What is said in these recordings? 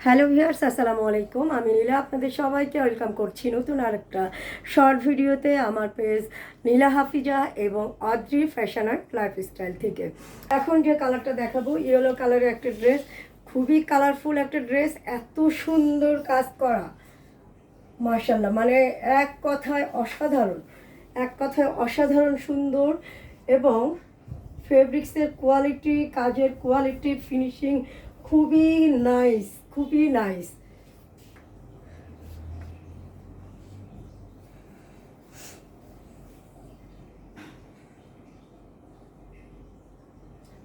Hello viewers, আসসালামু আলাইকুম। আমি নীলা আপনাদের সবাইকে ওয়েলকাম করছি নতুন আরেকটা শর্ট ভিডিওতে আমার পেজ নীলা হাফিজা এবং অদ্রি ফ্যাশন অ্যান্ড লাইফস্টাইল থেকে। এখন যে কালারটা দেখাবো, ইয়েলো কালারের একটা ড্রেস, খুবই কালারফুল একটা ড্রেস, এত সুন্দর কাজ করা, মাশাআল্লাহ, মানে এক কথায় অসাধারণ সুন্দর। এবং ফেব্রিক্সের কোয়ালিটি, কাজের কোয়ালিটি, ফিনিশিং খুবই নাইস, খুবই নাইস।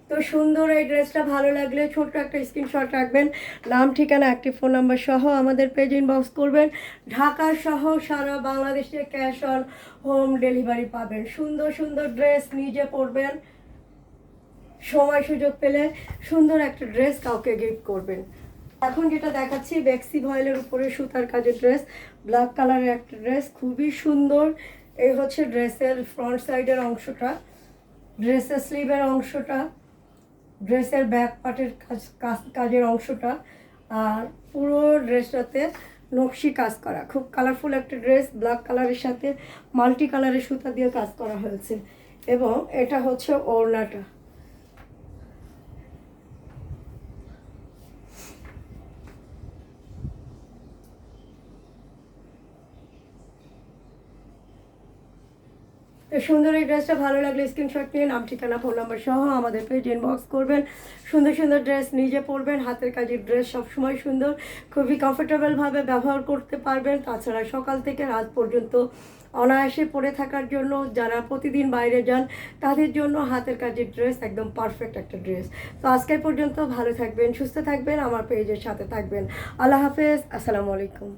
তো সুন্দর এই ড্রেসটা ভালো লাগলে ছোট্ট একটা স্ক্রিনশট রাখবেন, নাম, ঠিকানা, একটি ফোন নাম্বার সহ আমাদের পেজ ইনবক্স করবেন। ঢাকা সহ সারা বাংলাদেশে ক্যাশ অন হোম ডেলিভারি পাবেন। সুন্দর সুন্দর ড্রেস নিজে পরবেন, সময় সুযোগ পেলে সুন্দর একটা ড্রেস কাউকে গিফট করবেন। এখন যেটা দেখাচ্ছি, বেক্সি ভয়েলের উপরে সুতার কাজের ড্রেস, ব্ল্যাক কালারের একটা ড্রেস, খুবই সুন্দর। এই হচ্ছে ড্রেসের ফ্রন্ট সাইডের অংশটা, ড্রেসের স্লিভের অংশটা, ড্রেসের ব্যাক পার্টের কাজের অংশটা, আর পুরো ড্রেসটাতে নকশি কাজ করা। খুব কালারফুল একটা ড্রেস, ব্ল্যাক কালারের সাথে মাল্টি কালারের সুতা দিয়ে কাজ করা হয়েছে। এবং এটা হচ্ছে ওড়নাটা। তো সুন্দর এই ড্রেসটা ভালো লাগলে স্ক্রিনশট নিয়ে নাম, ঠিকানা, ফোন নাম্বার সহ আমাদের পেজ ইনবক্স করবেন। সুন্দর সুন্দর ড্রেস নিজে পরবেন, হাতের কাজের ড্রেস সবসময় সুন্দর, খুবই কমফোর্টেবলভাবে ব্যবহার করতে পারবেন। তাছাড়া সকাল থেকে রাত পর্যন্ত অনায়াসে পরে থাকার জন্য, যারা প্রতিদিন বাইরে যান তাদের জন্য হাতের কাজের ড্রেস একদম পারফেক্ট একটা ড্রেস। তো আজকের পর্যন্ত ভালো থাকবেন, সুস্থ থাকবেন, আমার পেজের সাথে থাকবেন। আল্লাহ হাফেজ, আসসালামু আলাইকুম।